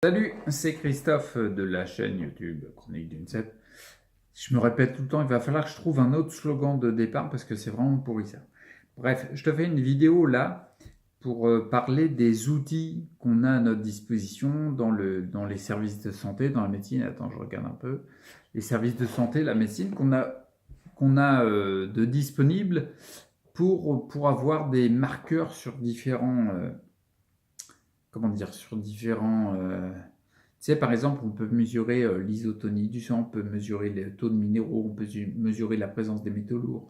Salut, c'est Christophe de la chaîne YouTube Chronique d'une Cep. Je me répète tout le temps, il va falloir que je trouve un autre slogan de départ parce que c'est vraiment pourri ça. Bref, je te fais une vidéo là pour parler des outils qu'on a à notre disposition dans les services de santé, dans la médecine. Attends, je regarde un peu. Les services de santé, la médecine qu'on a de disponibles pour avoir des marqueurs sur différents tu sais, par exemple, on peut mesurer l'isotonie du sang, on peut mesurer les taux de minéraux, on peut mesurer la présence des métaux lourds,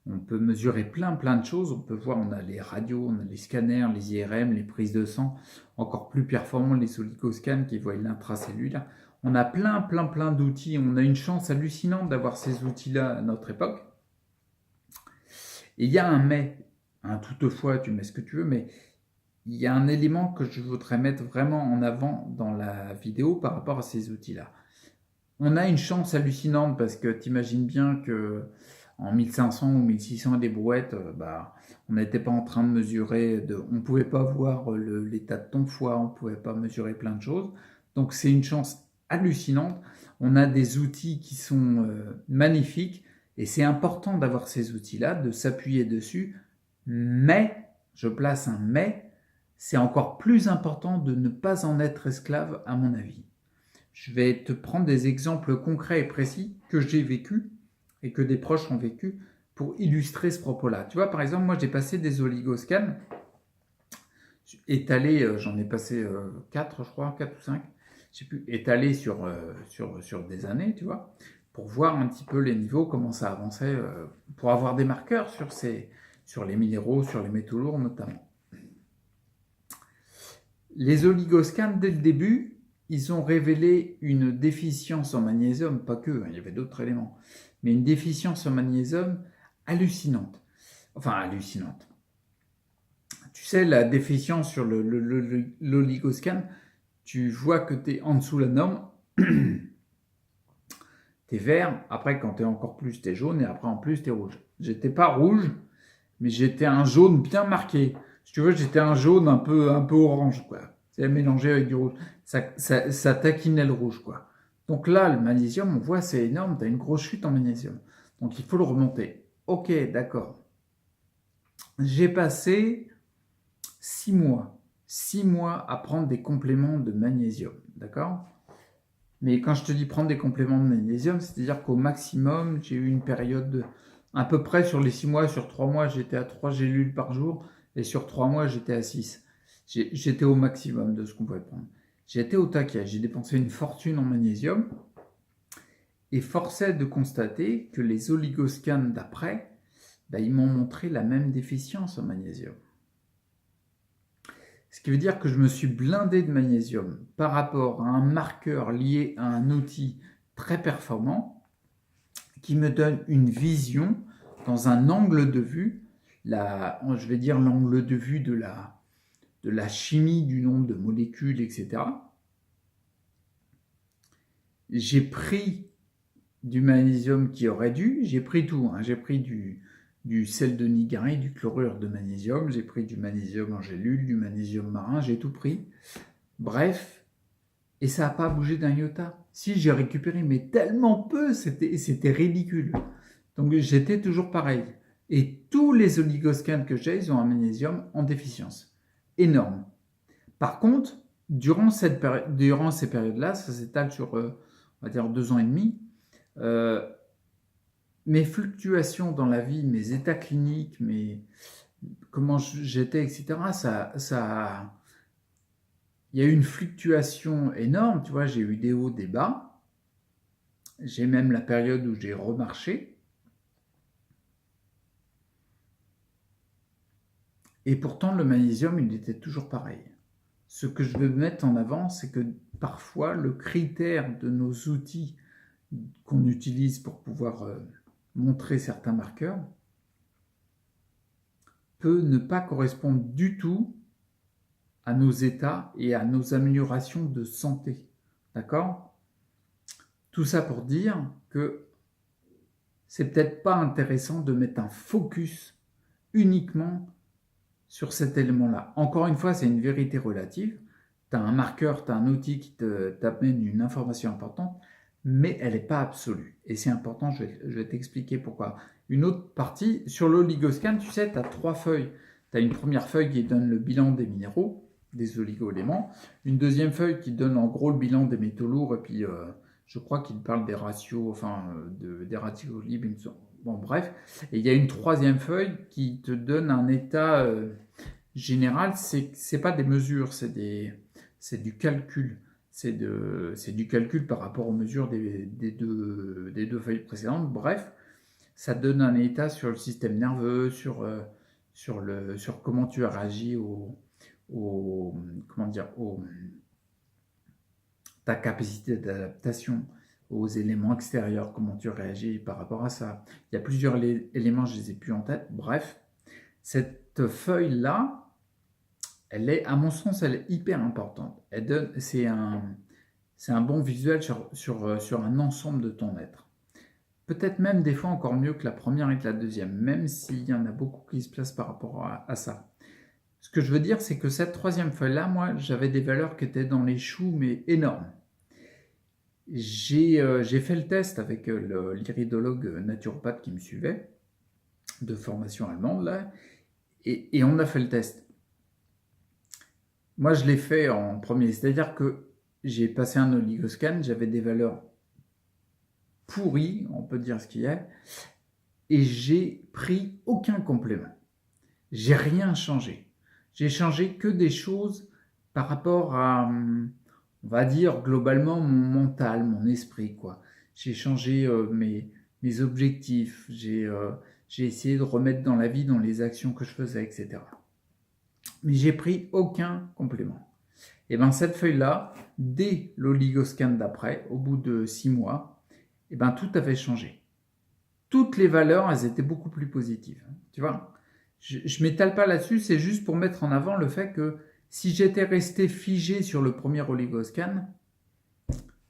on peut mesurer plein de choses. On peut voir, on a les radios, on a les scanners, les IRM, les prises de sang, encore plus performants, les oligoscans qui voient l'intracellulaire. On a plein d'outils. On a une chance hallucinante d'avoir ces outils-là à notre époque. Et il y a un mais, un toutefois, tu mets ce que tu veux, mais il y a un élément que je voudrais mettre vraiment en avant dans la vidéo par rapport à ces outils-là. On a une chance hallucinante parce que tu imagines bien que en 1500 ou 1600 des brouettes, on n'était pas en train de mesurer, on ne pouvait pas voir l'état de ton foie, on ne pouvait pas mesurer plein de choses. Donc c'est une chance hallucinante. On a des outils qui sont magnifiques et c'est important d'avoir ces outils-là, de s'appuyer dessus. Mais, je place un mais, c'est encore plus important de ne pas en être esclave, à mon avis. Je vais te prendre des exemples concrets et précis que j'ai vécu et que des proches ont vécu pour illustrer ce propos-là. Tu vois, par exemple, moi j'ai passé des oligoscans étalés, j'en ai passé 4, je crois, 4 ou 5, je sais plus, étalés sur des années, tu vois, pour voir un petit peu les niveaux, comment ça avançait, pour avoir des marqueurs sur les minéraux, sur les métaux lourds notamment. Les oligoscans, dès le début, ils ont révélé une déficience en magnésium, pas que, il y avait d'autres éléments, mais une déficience en magnésium hallucinante. Enfin, hallucinante. Tu sais, la déficience sur l'oligoscan, tu vois que tu es en dessous de la norme, tu es vert, après quand tu es encore plus, tu es jaune, et après en plus, tu es rouge. J'étais pas rouge, mais j'étais un jaune bien marqué. Si tu veux, j'étais un jaune un peu orange, quoi. C'est mélangé avec du rouge. Ça taquinait le rouge, quoi. Donc là, le magnésium, on voit, c'est énorme. Tu as une grosse chute en magnésium. Donc il faut le remonter. Ok, d'accord. J'ai passé 6 mois. 6 mois à prendre des compléments de magnésium. D'accord? Mais quand je te dis prendre des compléments de magnésium, c'est-à-dire qu'au maximum, j'ai eu une période à peu près sur les 6 mois, sur 3 mois, j'étais à 3 gélules par jour, et sur 3 mois, j'étais à 6. J'étais au maximum de ce qu'on pouvait prendre. J'étais au taquet, j'ai dépensé une fortune en magnésium, et force est de constater que les oligoscans d'après, ils m'ont montré la même déficience en magnésium. Ce qui veut dire que je me suis blindé de magnésium par rapport à un marqueur lié à un outil très performant qui me donne une vision dans un angle de vue, je vais dire l'angle de vue de la chimie du nombre de molécules, etc. J'ai pris du magnésium qui aurait dû, j'ai pris tout, j'ai pris du sel de Nigarin, du chlorure de magnésium, j'ai pris du magnésium en gélule, du magnésium marin, j'ai tout pris. Bref, et ça n'a pas bougé d'un iota. Si, j'ai récupéré, mais tellement peu, c'était ridicule. Donc j'étais toujours pareil. Et tous les oligoscans que j'ai, ils ont un magnésium en déficience. Énorme. Par contre, durant ces périodes-là, ça s'étale sur, on va dire, 2 ans et demi, mes fluctuations dans la vie, mes états cliniques, comment j'étais, etc., il y a eu une fluctuation énorme, tu vois, j'ai eu des hauts, des bas. J'ai même la période où j'ai remarché. Et pourtant, le magnésium, il était toujours pareil. Ce que je veux mettre en avant, c'est que parfois, le critère de nos outils qu'on utilise pour pouvoir montrer certains marqueurs peut ne pas correspondre du tout à nos états et à nos améliorations de santé. D'accord? Tout ça pour dire que c'est peut-être pas intéressant de mettre un focus uniquement sur cet élément-là. Encore une fois, c'est une vérité relative. tu as un marqueur, tu as un outil qui t'amène une information importante, mais elle n'est pas absolue. Et c'est important, je vais t'expliquer pourquoi. Une autre partie, sur l'oligoscan, tu sais, tu as 3 feuilles. Tu as une première feuille qui donne le bilan des minéraux, des oligo-éléments, une deuxième feuille qui donne en gros le bilan des métaux lourds, et puis je crois qu'il parle des ratios, enfin des ratios libres, bon bref. Et il y a une troisième feuille qui te donne un état général, c'est pas des mesures, c'est du calcul. C'est du calcul par rapport aux mesures des deux feuilles précédentes. Bref, ça donne un état sur le système nerveux, sur comment tu as réagi comment dire, ta capacité d'adaptation aux éléments extérieurs, comment tu réagis par rapport à ça. Il y a plusieurs éléments, je les ai plus en tête. Bref, cette feuille-là, à mon sens, elle est hyper importante. C'est un bon visuel sur un ensemble de ton être. Peut-être même des fois encore mieux que la première et que la deuxième, même s'il y en a beaucoup qui se placent par rapport à ça. Ce que je veux dire, c'est que cette troisième feuille-là, moi, j'avais des valeurs qui étaient dans les choux, mais énormes. J'ai fait le test avec l'iridologue naturopathe qui me suivait, de formation allemande, là, et on a fait le test. Moi, je l'ai fait en premier, c'est-à-dire que j'ai passé un oligoscan, j'avais des valeurs pourries, on peut dire ce qu'il y a, et j'ai pris aucun complément. J'ai rien changé. J'ai changé que des choses par rapport à, on va dire, globalement, mon mental, mon esprit, quoi. J'ai changé mes objectifs, j'ai essayé de remettre dans la vie, dans les actions que je faisais, etc. Mais j'ai pris aucun complément. Et bien cette feuille-là, dès l'oligoscan d'après, au bout de 6 mois, et ben tout avait changé. Toutes les valeurs, elles étaient beaucoup plus positives. Tu vois, je m'étale pas là-dessus, c'est juste pour mettre en avant le fait que si j'étais resté figé sur le premier oligoscan,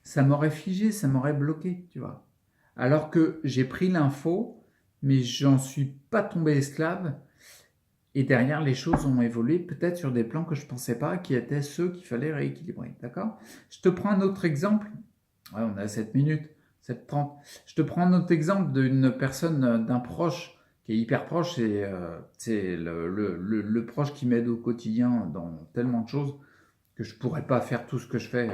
ça m'aurait figé, ça m'aurait bloqué, tu vois. Alors que j'ai pris l'info, mais j'en suis pas tombé esclave. Et derrière, les choses ont évolué peut-être sur des plans que je ne pensais pas, qui étaient ceux qu'il fallait rééquilibrer. D'accord? Je te prends un autre exemple. Ouais, on a 7 minutes, 7h30. Je te prends un autre exemple d'une personne, d'un proche, qui est hyper proche. C'est le proche qui m'aide au quotidien dans tellement de choses que je ne pourrais pas faire tout ce que je fais,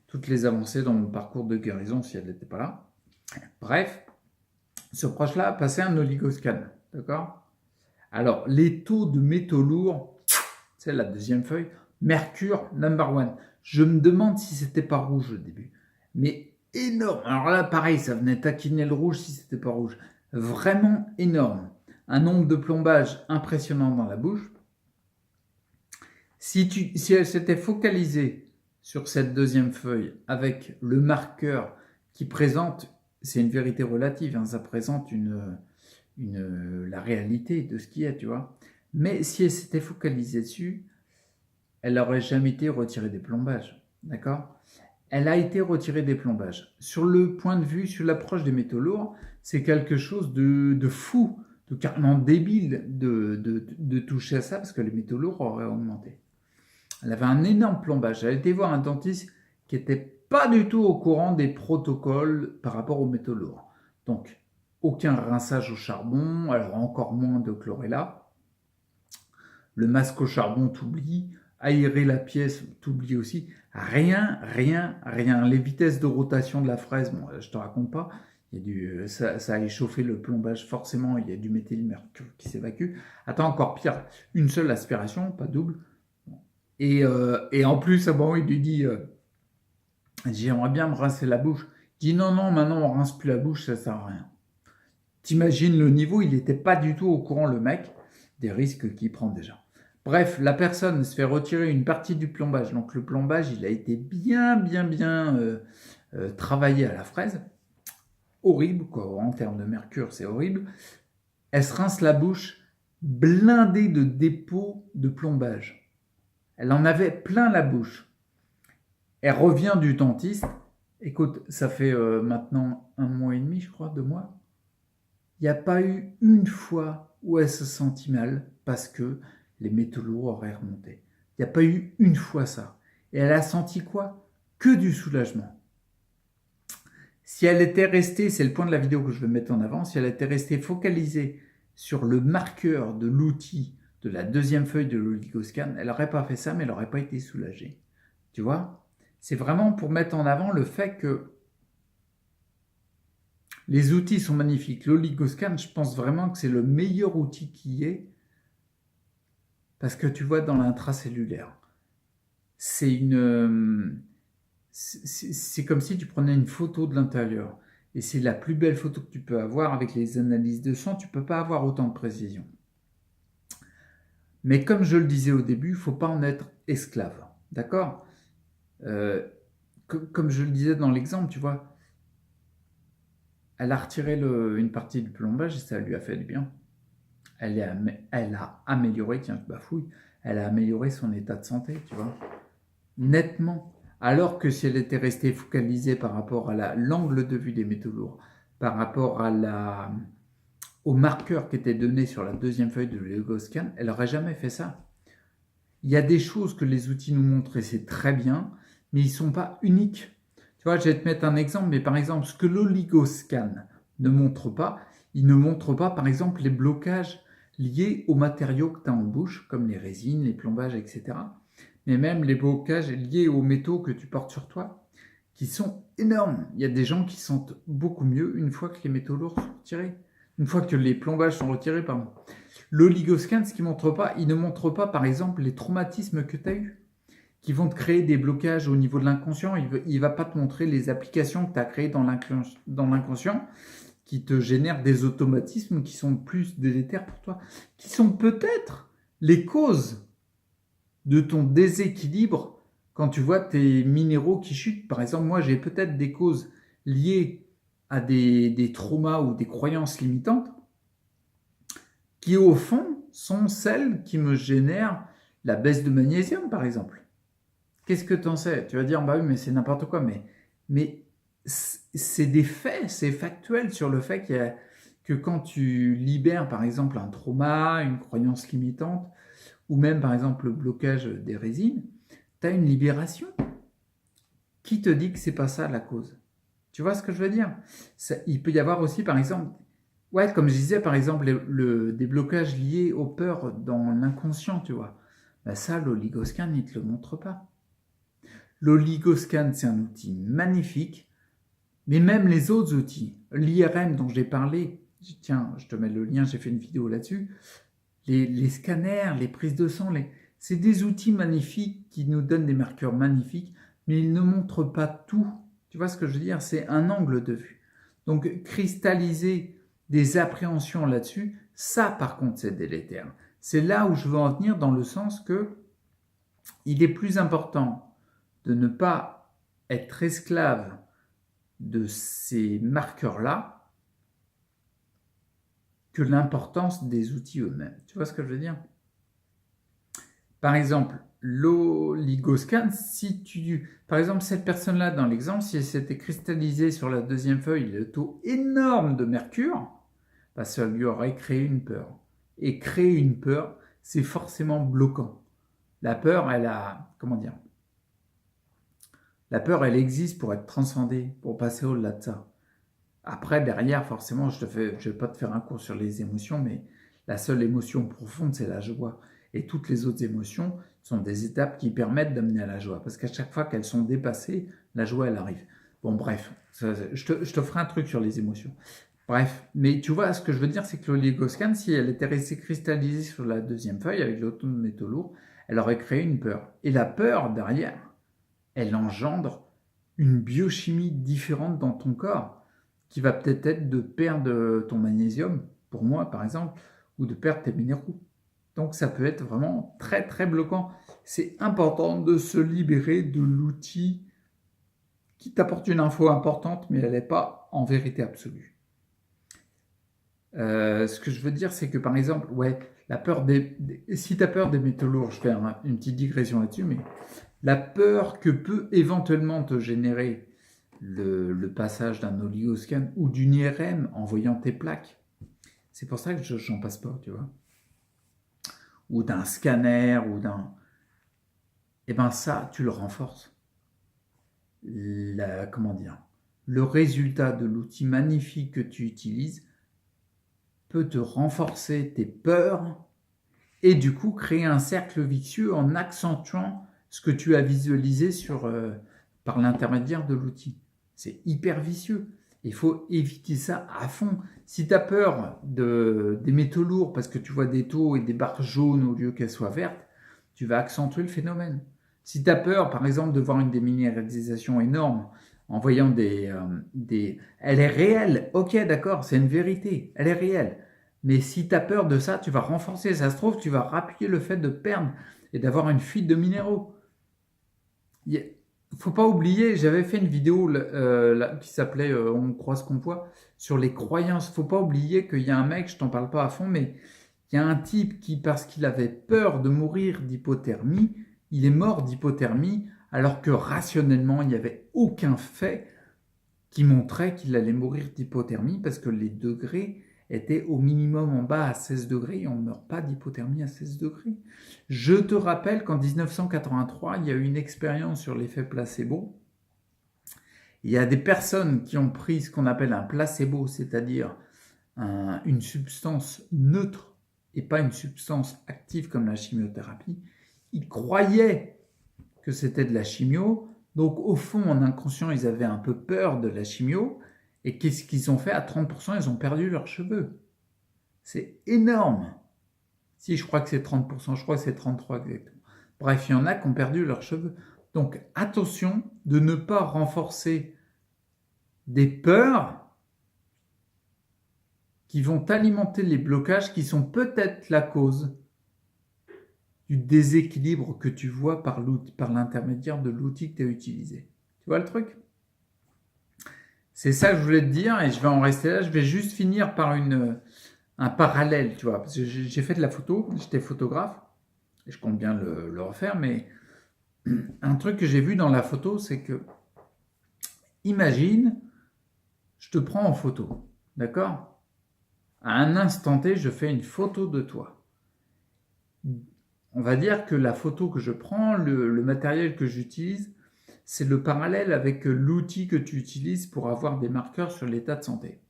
toutes les avancées dans mon parcours de guérison si elle n'était pas là. Bref, ce proche-là a passé un oligoscan. D'accord? Alors, les taux de métaux lourds, c'est la deuxième feuille, mercure number one. Je me demande si c'était pas rouge au début. Mais énorme. Alors là, pareil, ça venait taquiner le rouge si c'était pas rouge. Vraiment énorme. Un nombre de plombages impressionnant dans la bouche. Si elle s'était focalisée sur cette deuxième feuille avec le marqueur qui présente, c'est une vérité relative, hein, ça présente la réalité de ce qui est, tu vois. Mais si elle s'était focalisée dessus, elle n'aurait jamais été retirée des plombages, d'accord? Elle a été retirée des plombages. Sur le point de vue, sur l'approche des métaux lourds, c'est quelque chose de fou, de carrément débile de toucher à ça parce que les métaux lourds auraient augmenté. Elle avait un énorme plombage. Elle a été voir un dentiste qui n'était pas du tout au courant des protocoles par rapport aux métaux lourds. Donc, aucun rinçage au charbon, alors encore moins de chlorella. Le masque au charbon, t'oublies. Aérer la pièce, t'oublies aussi. Rien. Les vitesses de rotation de la fraise, bon, je te raconte pas. Ça a échauffé le plombage, forcément, il y a du méthylmercure qui s'évacue. Attends, encore pire, une seule aspiration, pas double. Et en plus, bon, il lui dit, j'aimerais bien me rincer la bouche. Il dit, non, maintenant on rince plus la bouche, ça sert à rien. T'imagines le niveau, il n'était pas du tout au courant, le mec, des risques qu'il prend déjà. Bref, la personne se fait retirer une partie du plombage. Donc le plombage, il a été bien travaillé à la fraise. Horrible, quoi, en termes de mercure, c'est horrible. Elle se rince la bouche blindée de dépôts de plombage. Elle en avait plein la bouche. Elle revient du dentiste. Écoute, ça fait maintenant 1 mois et demi, je crois, 2 mois. Il n'y a pas eu une fois où elle se sentit mal parce que les métaux lourds auraient remonté. Il n'y a pas eu une fois ça. Et elle a senti quoi? Que du soulagement. Si elle était restée, c'est le point de la vidéo que je veux mettre en avant, si elle était restée focalisée sur le marqueur de l'outil de la deuxième feuille de l'oligoscan, elle n'aurait pas fait ça, mais elle n'aurait pas été soulagée. Tu vois? C'est vraiment pour mettre en avant le fait que les outils sont magnifiques. L'oligoscan, je pense vraiment que c'est le meilleur outil qui est, parce que tu vois, dans l'intracellulaire, c'est comme si tu prenais une photo de l'intérieur. Et c'est la plus belle photo que tu peux avoir avec les analyses de sang. Tu ne peux pas avoir autant de précision. Mais comme je le disais au début, il ne faut pas en être esclave. D'accord? Comme je le disais dans l'exemple, tu vois, elle a retiré une partie du plombage et ça lui a fait du bien. Elle a amélioré, tiens, je bafouille, elle a amélioré son état de santé, tu vois, nettement. Alors que si elle était restée focalisée par rapport à l'angle de vue des métaux lourds, par rapport au marqueur qui était donné sur la deuxième feuille de l'oligoscan, elle n'aurait jamais fait ça. Il y a des choses que les outils nous montrent et c'est très bien, mais ils ne sont pas uniques. Tu vois, je vais te mettre un exemple, mais par exemple, ce que l'oligoscan ne montre pas, il ne montre pas, par exemple, les blocages liés aux matériaux que tu as en bouche, comme les résines, les plombages, etc. Mais même les blocages liés aux métaux que tu portes sur toi, qui sont énormes. Il y a des gens qui sentent beaucoup mieux une fois que les métaux lourds sont retirés, une fois que les plombages sont retirés, pardon. L'oligoscan, ce qu'il montre pas, il ne montre pas, par exemple, les traumatismes que tu as eus, qui vont te créer des blocages au niveau de l'inconscient. Il ne va pas te montrer les applications que tu as créées dans l'inconscient, qui te génèrent des automatismes qui sont plus délétères pour toi, qui sont peut-être les causes de ton déséquilibre quand tu vois tes minéraux qui chutent. Par exemple, moi, j'ai peut-être des causes liées à des traumas ou des croyances limitantes qui, au fond, sont celles qui me génèrent la baisse de magnésium, par exemple. Qu'est-ce que tu en sais? Tu vas dire, bah oui, mais c'est n'importe quoi. Mais c'est des faits, c'est factuel sur le fait que quand tu libères, par exemple, un trauma, une croyance limitante, ou même, par exemple, le blocage des résines, tu as une libération. Qui te dit que c'est pas ça la cause? Tu vois ce que je veux dire? Il peut y avoir aussi, par exemple, ouais, comme je disais, par exemple, des blocages liés aux peurs dans l'inconscient, tu vois. Ben ça, l'oligoscan, il ne te le montre pas. L'oligoscan, c'est un outil magnifique, mais même les autres outils, l'IRM dont j'ai parlé, tiens, je te mets le lien, j'ai fait une vidéo là-dessus, les scanners, les prises de sang, c'est des outils magnifiques qui nous donnent des marqueurs magnifiques, mais ils ne montrent pas tout. Tu vois ce que je veux dire? C'est un angle de vue. Donc, cristalliser des appréhensions là-dessus, ça, par contre, c'est délétère. C'est là où je veux en venir dans le sens que il est plus important de ne pas être esclave de ces marqueurs-là que l'importance des outils eux-mêmes. Tu vois ce que je veux dire? Par exemple, l'oligoscan, par exemple, cette personne-là, dans l'exemple, si elle s'était cristallisée sur la deuxième feuille le taux énorme de mercure, bah, ça lui aurait créé une peur. Et créer une peur, c'est forcément bloquant. La peur, la peur, elle existe pour être transcendée, pour passer au-delà de ça. Après, derrière, forcément, je vais pas te faire un cours sur les émotions, mais la seule émotion profonde, c'est la joie. Et toutes les autres émotions sont des étapes qui permettent d'amener à la joie. Parce qu'à chaque fois qu'elles sont dépassées, la joie, elle arrive. Bon, bref, je te ferai un truc sur les émotions. Bref, mais tu vois, ce que je veux dire, c'est que l'oligoscan, si elle était restée cristallisée sur la deuxième feuille avec l'automne de métaux lourds, elle aurait créé une peur. Et la peur, derrière, elle engendre une biochimie différente dans ton corps qui va peut-être être de perdre ton magnésium, pour moi par exemple, ou de perdre tes minéraux. Donc ça peut être vraiment très très bloquant. C'est important de se libérer de l'outil qui t'apporte une info importante, mais elle n'est pas en vérité absolue. Ce que je veux dire, c'est que par exemple, ouais, la peur si tu as peur des métaux lourds, je fais une petite digression là-dessus, mais la peur que peut éventuellement te générer le passage d'un oligoscan ou d'une IRM en voyant tes plaques, c'est pour ça que j'en passe pas, tu vois. Ou d'un scanner, ou d'un... et ben ça, tu le renforces. Comment dire, le résultat de l'outil magnifique que tu utilises peut te renforcer tes peurs et du coup créer un cercle vicieux en accentuant ce que tu as visualisé par l'intermédiaire de l'outil. C'est hyper vicieux. Il faut éviter ça à fond. Si tu as peur des métaux lourds parce que tu vois des taux et des barres jaunes au lieu qu'elles soient vertes, tu vas accentuer le phénomène. Si tu as peur, par exemple, de voir une déminéralisation énorme en voyant Elle est réelle, ok, d'accord, c'est une vérité, elle est réelle. Mais si tu as peur de ça, tu vas renforcer. Ça se trouve, tu vas rappuyer le fait de perdre et d'avoir une fuite de minéraux. Il ne faut pas oublier, j'avais fait une vidéo qui s'appelait On croit ce qu'on voit sur les croyances. Il ne faut pas oublier qu'il y a un mec, je t'en parle pas à fond, mais il y a un type qui, parce qu'il avait peur de mourir d'hypothermie, il est mort d'hypothermie, alors que rationnellement, il n'y avait aucun fait qui montrait qu'il allait mourir d'hypothermie parce que les degrés étaient au minimum en bas à 16 degrés et on ne meurt pas d'hypothermie à 16 degrés. Je te rappelle qu'en 1983, il y a eu une expérience sur l'effet placebo. Il y a des personnes qui ont pris ce qu'on appelle un placebo, c'est-à-dire une substance neutre et pas une substance active comme la chimiothérapie. Ils croyaient que c'était de la chimio. Donc, au fond, en inconscient, ils avaient un peu peur de la chimio. Et qu'est-ce qu'ils ont fait? À 30%, ils ont perdu leurs cheveux. C'est énorme. Si, je crois que c'est 30%, je crois que c'est 33% exactement. Bref, il y en a qui ont perdu leurs cheveux. Donc, attention de ne pas renforcer des peurs qui vont alimenter les blocages qui sont peut-être la cause du déséquilibre que tu vois par l'intermédiaire de l'outil que tu as utilisé. Tu vois le truc? C'est ça que je voulais te dire et je vais en rester là. Je vais juste finir par un parallèle, tu vois. Parce que j'ai fait de la photo, j'étais photographe et je compte bien le refaire, mais un truc que j'ai vu dans la photo, c'est que, imagine, je te prends en photo, d'accord? À un instant T, je fais une photo de toi. On va dire que la photo que je prends, le matériel que j'utilise, c'est le parallèle avec l'outil que tu utilises pour avoir des marqueurs sur l'état de santé.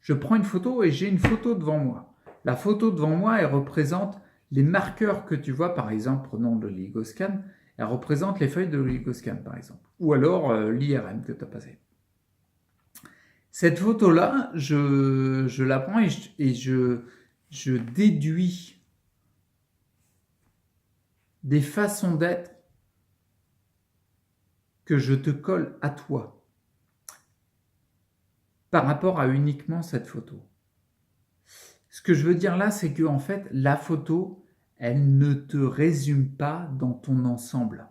Je prends une photo et j'ai une photo devant moi. La photo devant moi, elle représente les marqueurs que tu vois, par exemple, prenons le LigoScan, elle représente les feuilles de LigoScan, par exemple, ou alors l'IRM que tu as passé. Cette photo-là, je la prends et je déduis des façons d'être que je te colle à toi par rapport à uniquement cette photo. Ce que je veux dire là, c'est que en fait, la photo, elle ne te résume pas dans ton ensemble.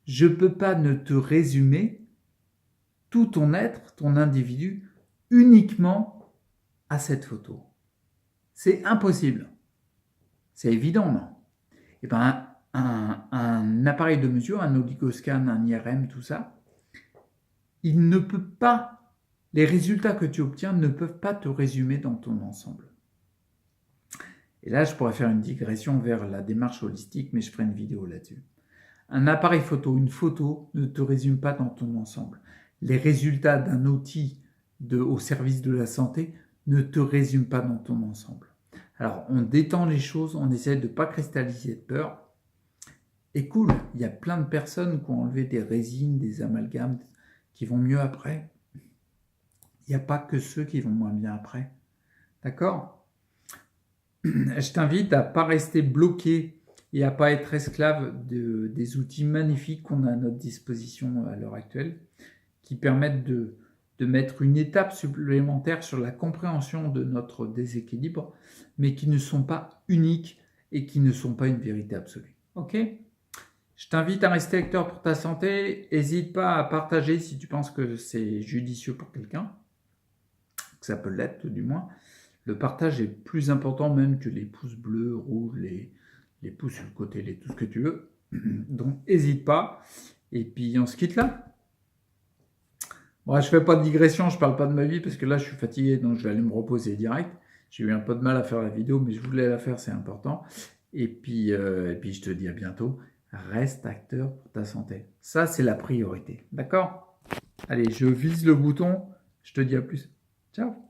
Je ne peux pas ne te résumer tout ton être, ton individu, uniquement à cette photo. C'est impossible. C'est évident, non? Et ben, un appareil de mesure, un oligoscan, un IRM, tout ça, il ne peut pas, les résultats que tu obtiens ne peuvent pas te résumer dans ton ensemble. Et là, je pourrais faire une digression vers la démarche holistique, mais je ferai une vidéo là-dessus. Un appareil photo, une photo ne te résume pas dans ton ensemble. Les résultats d'un outil au service de la santé ne te résument pas dans ton ensemble. Alors, on détend les choses, on essaie de ne pas cristalliser de peur. Et cool, il y a plein de personnes qui ont enlevé des résines, des amalgames, qui vont mieux après. Il n'y a pas que ceux qui vont moins bien après. D'accord? Je t'invite à ne pas rester bloqué et à ne pas être esclave des outils magnifiques qu'on a à notre disposition à l'heure actuelle, qui permettent de mettre une étape supplémentaire sur la compréhension de notre déséquilibre, mais qui ne sont pas uniques et qui ne sont pas une vérité absolue. Ok? Je t'invite à rester acteur pour ta santé. N'hésite pas à partager si tu penses que c'est judicieux pour quelqu'un, que ça peut l'être du moins. Le partage est plus important même que les pouces bleus, rouges, les pouces sur le côté, tout ce que tu veux. Donc, n'hésite pas. Et puis, on se quitte là. Bon, je ne fais pas de digression, je ne parle pas de ma vie parce que là, je suis fatigué, donc je vais aller me reposer direct. J'ai eu un peu de mal à faire la vidéo, mais je voulais la faire, c'est important. Et puis, je te dis à bientôt. reste acteur pour ta santé. Ça, c'est la priorité. D'accord? Allez, je vise le bouton. Je te dis à plus. Ciao!